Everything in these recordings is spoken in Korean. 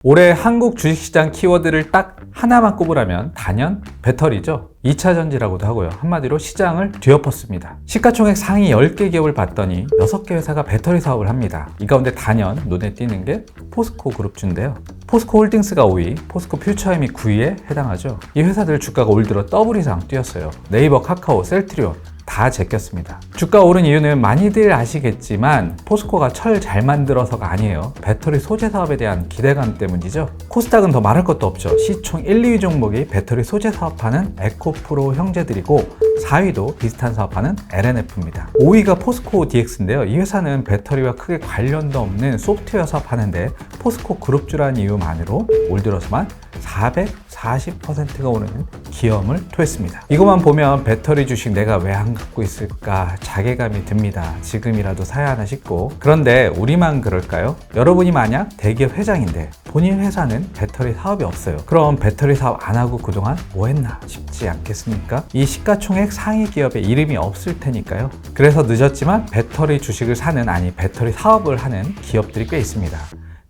올해 한국 주식시장 키워드를 딱 하나만 꼽으라면 단연 배터리죠. 2차 전지라고도 하고요. 한마디로 시장을 뒤엎었습니다. 시가총액 상위 10개 기업을 봤더니 6개 회사가 배터리 사업을 합니다. 이 가운데 단연 눈에 띄는 게 포스코 그룹주인데요. 포스코 홀딩스가 5위, 포스코 퓨처엠이 9위에 해당하죠. 이 회사들 주가가 올 들어 더블 이상 뛰었어요. 네이버, 카카오, 셀트리온 다 제꼈습니다. 주가 오른 이유는 많이들 아시겠지만 포스코가 철 잘 만들어서가 아니에요. 배터리 소재 사업에 대한 기대감 때문이죠. 코스닥은 더 말할 것도 없죠. 시총 1, 2위 종목이 배터리 소재 사업하는 에코프로 형제들이고 4위도 비슷한 사업하는 LNF입니다. 5위가 포스코 DX인데요. 이 회사는 배터리와 크게 관련도 없는 소프트웨어 사업하는데 포스코 그룹주라는 이유만으로 올 들어서만 440%가 오르는 기염을 토했습니다. 이것만 보면 배터리 주식 내가 왜 안 갖고 있을까 자괴감이 듭니다. 지금이라도 사야 하나 싶고. 그런데 우리만 그럴까요? 여러분이 만약 대기업 회장인데 본인 회사는 배터리 사업이 없어요. 그럼 배터리 사업 안 하고 그동안 뭐 했나 싶지 않겠습니까? 이 시가총액 상위 기업에 이름이 없을 테니까요. 그래서 늦었지만 배터리 주식을 사는, 아니 배터리 사업을 하는 기업들이 꽤 있습니다.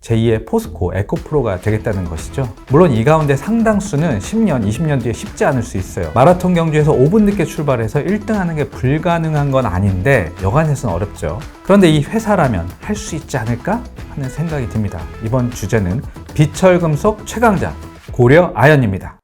제2의 포스코, 에코프로가 되겠다는 것이죠. 물론 이 가운데 상당수는 10년, 20년 뒤에 쉽지 않을 수 있어요. 마라톤 경주에서 5분 늦게 출발해서 1등 하는 게 불가능한 건 아닌데 여간해서는 어렵죠. 그런데 이 회사라면 할 수 있지 않을까 하는 생각이 듭니다. 이번 주제는 비철금속 최강자 고려아연입니다.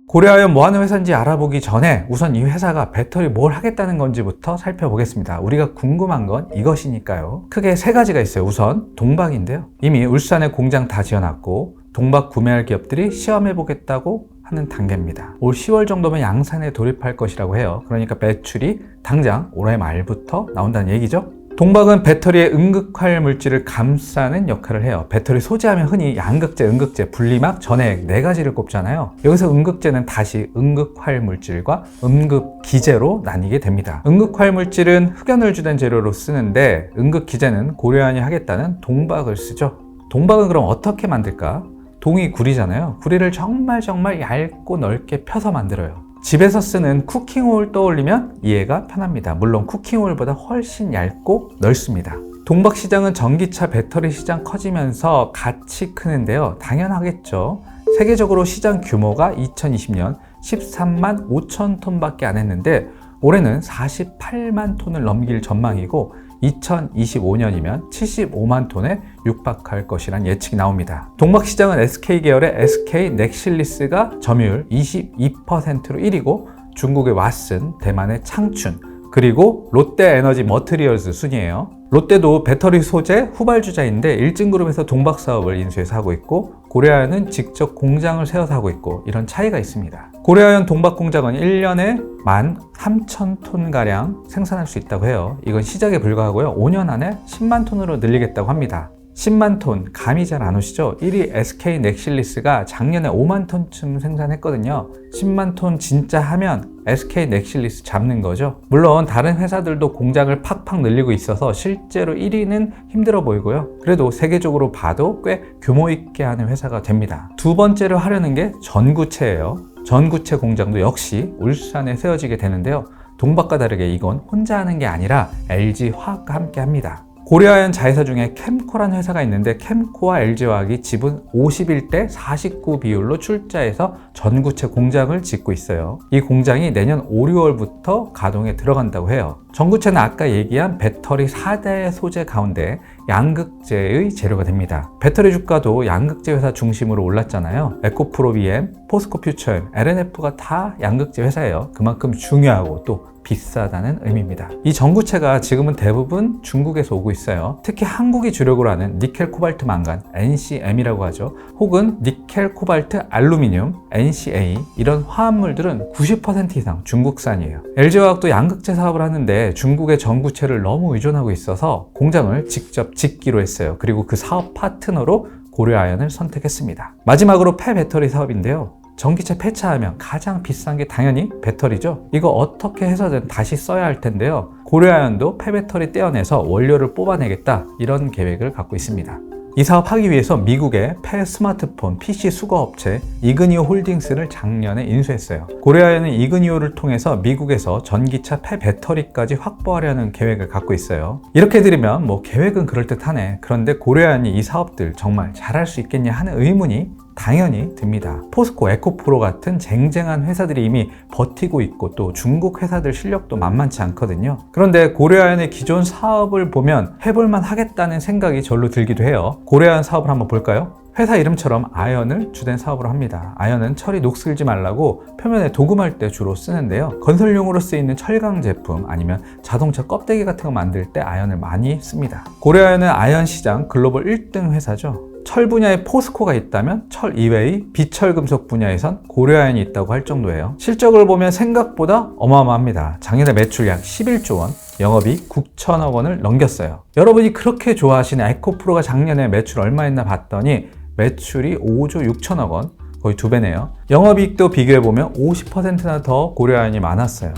고려아연 뭐 하는 회사인지 알아보기 전에 우선 이 회사가 배터리 뭘 하겠다는 건지부터 살펴보겠습니다. 우리가 궁금한 건 이것이니까요. 크게 세 가지가 있어요. 우선 동박인데요. 이미 울산에 공장 다 지어놨고 동박 구매할 기업들이 시험해보겠다고 하는 단계입니다. 올 10월 정도면 양산에 돌입할 것이라고 해요. 그러니까 매출이 당장 올해 말부터 나온다는 얘기죠. 동박은 배터리의 응극활 물질을 감싸는 역할을 해요. 배터리 소재하면 흔히 양극재, 응극재, 분리막, 전해액 4가지를 꼽잖아요. 여기서 응극재는 다시 응극활 물질과 응극기재로 나뉘게 됩니다. 응극활 물질은 흑연을 주된 재료로 쓰는데 응극기재는 고려아연이 하겠다는 동박을 쓰죠. 동박은 그럼 어떻게 만들까? 동이 구리잖아요. 구리를 정말 얇고 넓게 펴서 만들어요. 집에서 쓰는 쿠킹홀 떠올리면 이해가 편합니다. 물론 쿠킹홀보다 훨씬 얇고 넓습니다. 동박 시장은 전기차 배터리 시장 커지면서 같이 크는데요. 당연하겠죠. 세계적으로 시장 규모가 2020년 13만 5천 톤밖에 안 했는데 올해는 48만 톤을 넘길 전망이고 2025년이면 75만 톤에 육박할 것이란 예측이 나옵니다. 동박 시장은 SK 계열의 SK 넥실리스가 점유율 22%로 1위고 중국의 왓슨, 대만의 창춘, 그리고 롯데에너지 머트리얼즈 순이에요. 롯데도 배터리 소재 후발주자인데 일진그룹에서 동박 사업을 인수해서 하고 있고 고려아연은 직접 공장을 세워서 하고 있고 이런 차이가 있습니다. 고려아연 동박 공장은 1년에 13,000톤가량 생산할 수 있다고 해요. 이건 시작에 불과하고요. 5년 안에 10만 톤으로 늘리겠다고 합니다. 10만 톤, 감이 잘 안 오시죠? 1위 SK 넥실리스가 작년에 5만 톤쯤 생산했거든요. 10만 톤 진짜 하면 SK 넥실리스 잡는 거죠. 물론 다른 회사들도 공장을 팍팍 늘리고 있어서 실제로 1위는 힘들어 보이고요. 그래도 세계적으로 봐도 꽤 규모 있게 하는 회사가 됩니다. 두 번째로 하려는 게 전구체예요. 전구체 공장도 역시 울산에 세워지게 되는데요. 동박과 다르게 이건 혼자 하는 게 아니라 LG화학과 함께 합니다. 고려아연 자회사 중에 캠코라는 회사가 있는데 캠코와 LG화학이 지분 51대 49 비율로 출자해서 전구체 공장을 짓고 있어요. 이 공장이 내년 5, 6월부터 가동에 들어간다고 해요. 전구체는 아까 얘기한 배터리 4대 소재 가운데 양극재의 재료가 됩니다. 배터리 주가도 양극재 회사 중심으로 올랐잖아요. 에코프로 BM, 포스코 퓨처엠, LNF가 다 양극재 회사예요. 그만큼 중요하고 또 비싸다는 의미입니다. 이 전구체가 지금은 대부분 중국에서 오고 있어요. 특히 한국이 주력으로 하는 니켈, 코발트, 망간, NCM이라고 하죠. 혹은 니켈, 코발트, 알루미늄, NCA 이런 화합물들은 90% 이상 중국산이에요. LG화학도 양극재 사업을 하는데 중국의 전구체를 너무 의존하고 있어서 공장을 직접 짓기로 했어요. 그리고 그 사업 파트너로 고려아연을 선택했습니다. 마지막으로 폐배터리 사업인데요. 전기차 폐차하면 가장 비싼 게 당연히 배터리죠. 이거 어떻게 해서든 다시 써야 할 텐데요. 고려아연도 폐배터리 떼어내서 원료를 뽑아내겠다 이런 계획을 갖고 있습니다. 이 사업 하기 위해서 미국의 폐 스마트폰 PC 수거업체 이그니오 홀딩스를 작년에 인수했어요. 고려아연은 이그니오를 통해서 미국에서 전기차 폐 배터리까지 확보하려는 계획을 갖고 있어요. 이렇게 들으면 뭐 계획은 그럴듯하네. 그런데 고려아연이 이 사업들 정말 잘할 수 있겠냐 하는 의문이 당연히 듭니다. 포스코, 에코프로 같은 쟁쟁한 회사들이 이미 버티고 있고 또 중국 회사들 실력도 만만치 않거든요. 그런데 고려아연의 기존 사업을 보면 해볼만 하겠다는 생각이 절로 들기도 해요. 고려아연 사업을 한번 볼까요? 회사 이름처럼 아연을 주된 사업으로 합니다. 아연은 철이 녹슬지 말라고 표면에 도금할 때 주로 쓰는데요. 건설용으로 쓰이는 철강 제품 아니면 자동차 껍데기 같은 거 만들 때 아연을 많이 씁니다. 고려아연은 아연 시장 글로벌 1등 회사죠. 철 분야에 포스코가 있다면 철 이외의 비철금속 분야에선 고려아연이 있다고 할 정도예요. 실적을 보면 생각보다 어마어마합니다. 작년에 매출 약 11조 원, 영업이익 9천억 원을 넘겼어요. 여러분이 그렇게 좋아하시는 에코프로가 작년에 매출 얼마 했나 봤더니 매출이 5조 6천억 원, 거의 2배네요. 영업이익도 비교해보면 50%나 더 고려아연이 많았어요.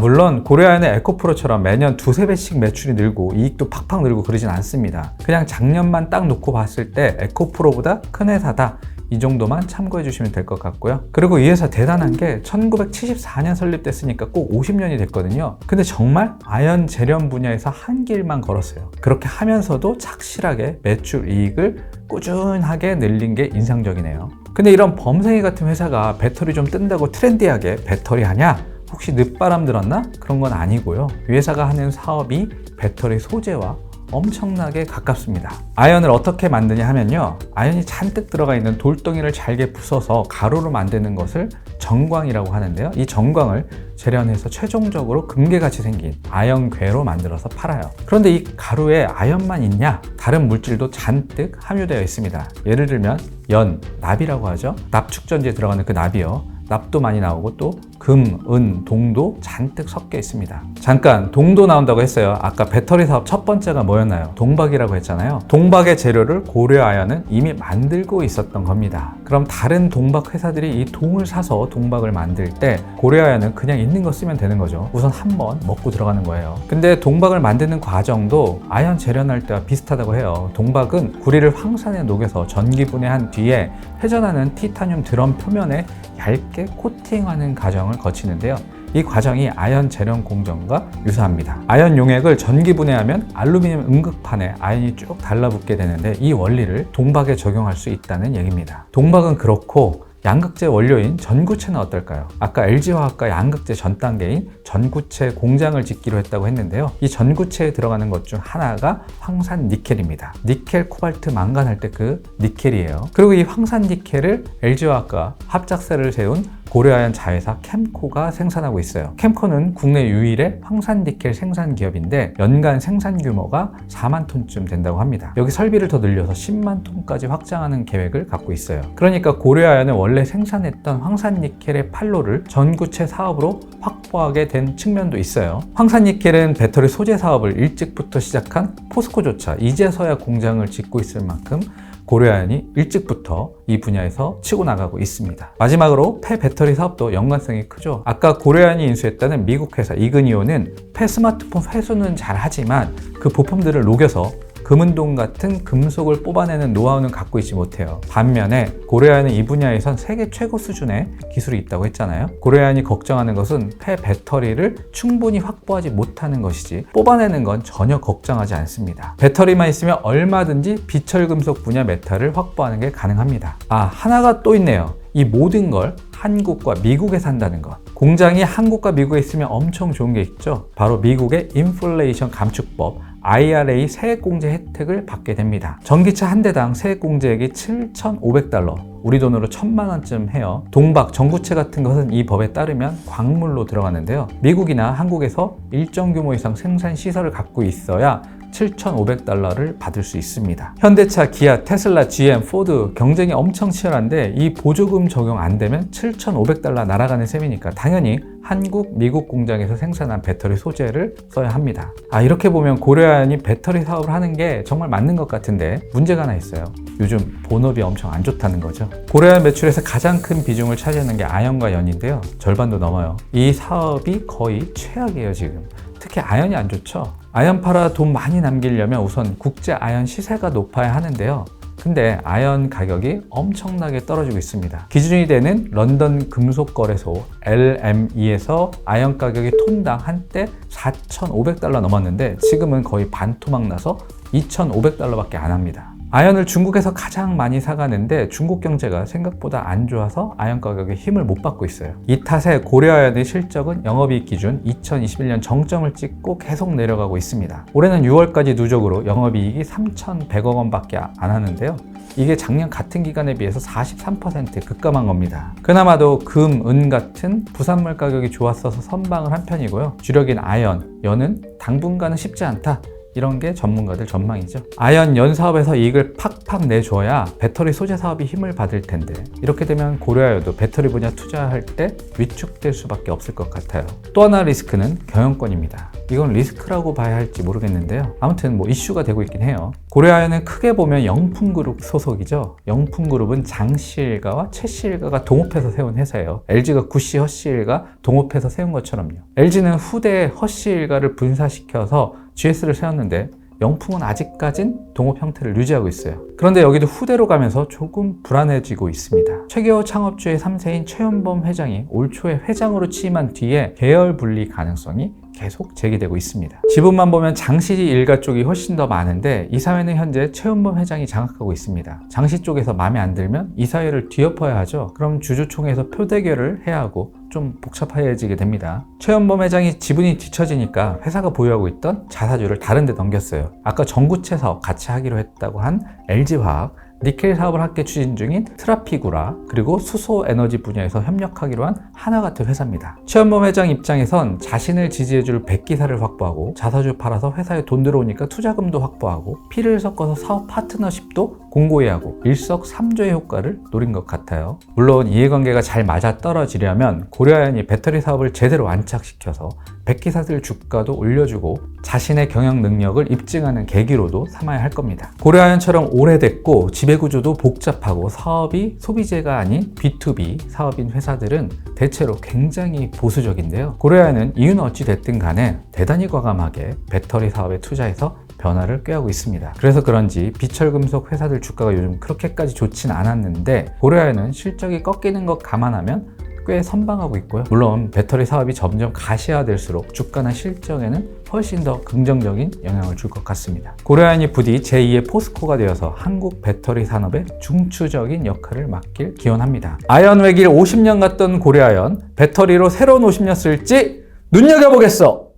물론 고려아연의 에코프로처럼 매년 2~3배씩 매출이 늘고 이익도 팍팍 늘고 그러진 않습니다. 그냥 작년만 딱 놓고 봤을 때 에코프로보다 큰 회사다, 이 정도만 참고해 주시면 될 것 같고요. 그리고 이 회사 대단한 게 1974년 설립됐으니까 꼭 50년이 됐거든요. 근데 정말 아연 재련 분야에서 한 길만 걸었어요. 그렇게 하면서도 착실하게 매출 이익을 꾸준하게 늘린 게 인상적이네요. 근데 이런 범생이 같은 회사가 배터리 좀 뜬다고 트렌디하게 배터리 하냐? 혹시 늦바람 들었나? 그런 건 아니고요. 이 회사가 하는 사업이 배터리 소재와 엄청나게 가깝습니다. 아연을 어떻게 만드냐 하면요, 아연이 잔뜩 들어가 있는 돌덩이를 잘게 부숴서 가루로 만드는 것을 전광이라고 하는데요, 이 전광을 재련해서 최종적으로 금괴같이 생긴 아연괴로 만들어서 팔아요. 그런데 이 가루에 아연만 있냐? 다른 물질도 잔뜩 함유되어 있습니다. 예를 들면 연, 납이라고 하죠. 납축전지에 들어가는 그 납이요, 납도 많이 나오고 또 금, 은, 동도 잔뜩 섞여 있습니다. 잠깐 동도 나온다고 했어요. 아까 배터리 사업 첫 번째가 뭐였나요? 동박이라고 했잖아요. 동박의 재료를 고려아연은 이미 만들고 있었던 겁니다. 그럼 다른 동박 회사들이 이 동을 사서 동박을 만들 때 고려아연은 그냥 있는 거 쓰면 되는 거죠. 우선 한번 먹고 들어가는 거예요. 근데 동박을 만드는 과정도 아연 재련할 때와 비슷하다고 해요. 동박은 구리를 황산에 녹여서 전기분해한 뒤에 회전하는 티타늄 드럼 표면에 얇게 코팅하는 과정을 거치는데요. 이 과정이 아연 재련 공정과 유사합니다. 아연 용액을 전기 분해하면 알루미늄 음극판에 아연이 쭉 달라붙게 되는데 이 원리를 동박에 적용할 수 있다는 얘기입니다. 동박은 그렇고 양극재 원료인 전구체는 어떨까요? 아까 LG화학과 양극재 전 단계인 전구체 공장을 짓기로 했다고 했는데요. 이 전구체에 들어가는 것 중 하나가 황산 니켈입니다. 니켈, 코발트, 망간 할 때 그 니켈이에요. 그리고 이 황산 니켈을 LG화학과 합작사를 세운 고려아연 자회사 캠코가 생산하고 있어요. 캠코는 국내 유일의 황산 니켈 생산 기업인데 연간 생산 규모가 4만 톤쯤 된다고 합니다. 여기 설비를 더 늘려서 10만 톤까지 확장하는 계획을 갖고 있어요. 그러니까 고려아연은 원래 생산했던 황산 니켈의 판로를 전구체 사업으로 확보하게 된 측면도 있어요. 황산 니켈은 배터리 소재 사업을 일찍부터 시작한 포스코조차 이제서야 공장을 짓고 있을 만큼 고려아연이 일찍부터 이 분야에서 치고 나가고 있습니다. 마지막으로 폐 배터리 사업도 연관성이 크죠. 아까 고려아연이 인수했다는 미국 회사 이그니오는 폐 스마트폰 회수는 잘 하지만 그 부품들을 녹여서 금은동 같은 금속을 뽑아내는 노하우는 갖고 있지 못해요. 반면에 고려아연은 이 분야에선 세계 최고 수준의 기술이 있다고 했잖아요. 고려아연이 걱정하는 것은 폐 배터리를 충분히 확보하지 못하는 것이지 뽑아내는 건 전혀 걱정하지 않습니다. 배터리만 있으면 얼마든지 비철금속 분야 메탈을 확보하는 게 가능합니다. 하나가 또 있네요. 이 모든 걸 한국과 미국에 산다는 것. 공장이 한국과 미국에 있으면 엄청 좋은 게 있죠. 바로 미국의 인플레이션 감축법 IRA 세액공제 혜택을 받게 됩니다. 전기차 한 대당 세액공제액이 7,500달러, 우리 돈으로 1,000만 원쯤 해요. 동박, 전구체 같은 것은 이 법에 따르면 광물로 들어가는데요. 미국이나 한국에서 일정 규모 이상 생산 시설을 갖고 있어야 7,500달러를 받을 수 있습니다. 현대차, 기아, 테슬라, GM, 포드 경쟁이 엄청 치열한데 이 보조금 적용 안 되면 7,500달러 날아가는 셈이니까 당연히 한국, 미국 공장에서 생산한 배터리 소재를 써야 합니다. 이렇게 보면 고려아연이 배터리 사업을 하는 게 정말 맞는 것 같은데 문제가 하나 있어요. 요즘 본업이 엄청 안 좋다는 거죠. 고려아연 매출에서 가장 큰 비중을 차지하는 게 아연과 연인데요. 절반도 넘어요. 이 사업이 거의 최악이에요, 지금. 특히 아연이 안 좋죠. 아연 팔아 돈 많이 남기려면 우선 국제 아연 시세가 높아야 하는데요. 근데 아연 가격이 엄청나게 떨어지고 있습니다. 기준이 되는 런던 금속거래소 LME에서 아연 가격이 톤당 한때 4,500달러 넘었는데 지금은 거의 반토막 나서 2,500달러밖에 안 합니다. 아연을 중국에서 가장 많이 사가는데 중국 경제가 생각보다 안 좋아서 아연 가격에 힘을 못 받고 있어요. 이 탓에 고려아연의 실적은 영업이익 기준 2021년 정점을 찍고 계속 내려가고 있습니다. 올해는 6월까지 누적으로 영업이익이 3,100억 원밖에 안 하는데요. 이게 작년 같은 기간에 비해서 43% 급감한 겁니다. 그나마도 금, 은 같은 부산물 가격이 좋았어서 선방을 한 편이고요. 주력인 아연, 연은 당분간은 쉽지 않다. 이런 게 전문가들 전망이죠. 아연 연 사업에서 이익을 팍팍 내줘야 배터리 소재 사업이 힘을 받을 텐데 이렇게 되면 고려아연도 배터리 분야 투자할 때 위축될 수밖에 없을 것 같아요. 또 하나 리스크는 경영권입니다. 이건 리스크라고 봐야 할지 모르겠는데요. 아무튼 이슈가 되고 있긴 해요. 고려아연은 크게 보면 영풍그룹 소속이죠. 영풍그룹은 장씨일가와 최씨일가가 동업해서 세운 회사예요. LG가 구씨, 허씨일가 동업해서 세운 것처럼요. LG는 후대에 허씨일가를 분사시켜서 GS를 세웠는데 영풍은 아직까진 동업 형태를 유지하고 있어요. 그런데 여기도 후대로 가면서 조금 불안해지고 있습니다. 최기호 창업주의 3세인 최연범 회장이 올 초에 회장으로 취임한 뒤에 계열 분리 가능성이 계속 제기되고 있습니다. 지분만 보면 장씨 일가 쪽이 훨씬 더 많은데 이 사회는 현재 최연범 회장이 장악하고 있습니다. 장씨 쪽에서 마음에 안 들면 이 사회를 뒤엎어야 하죠. 그럼 주주총회에서 표대결을 해야 하고 좀 복잡해지게 됩니다. 최연범 회장이 지분이 뒤처지니까 회사가 보유하고 있던 자사주를 다른 데 넘겼어요. 아까 전구체 사업 같이 하기로 했다고 한 LG화학, 니켈 사업을 함께 추진 중인 트라피구라, 그리고 수소 에너지 분야에서 협력하기로 한 하나같은 회사입니다. 최연범 회장 입장에선 자신을 지지해줄 백기사를 확보하고 자사주 팔아서 회사에 돈 들어오니까 투자금도 확보하고 피를 섞어서 사업 파트너십도 공고히 하고 일석삼조의 효과를 노린 것 같아요. 물론 이해관계가 잘 맞아떨어지려면 고려아연이 배터리 사업을 제대로 안착시켜서 백기사들 주가도 올려주고 자신의 경영 능력을 입증하는 계기로도 삼아야 할 겁니다. 고려아연처럼 오래됐고 지배구조도 복잡하고 사업이 소비재가 아닌 B2B 사업인 회사들은 대체로 굉장히 보수적인데요. 고려아연은 이유는 어찌 됐든 간에 대단히 과감하게 배터리 사업에 투자해서 변화를 꾀하고 있습니다. 그래서 그런지 비철금속 회사들 주가가 요즘 그렇게까지 좋진 않았는데 고려아연은 실적이 꺾이는 것 감안하면 꽤 선방하고 있고요. 물론 배터리 사업이 점점 가시화될수록 주가나 실적에는 훨씬 더 긍정적인 영향을 줄 것 같습니다. 고려아연이 부디 제2의 포스코가 되어서 한국 배터리 산업의 중추적인 역할을 맡길 기원합니다. 아연 외길 50년 갔던 고려아연, 배터리로 새로운 50년 쓸지 눈여겨보겠어!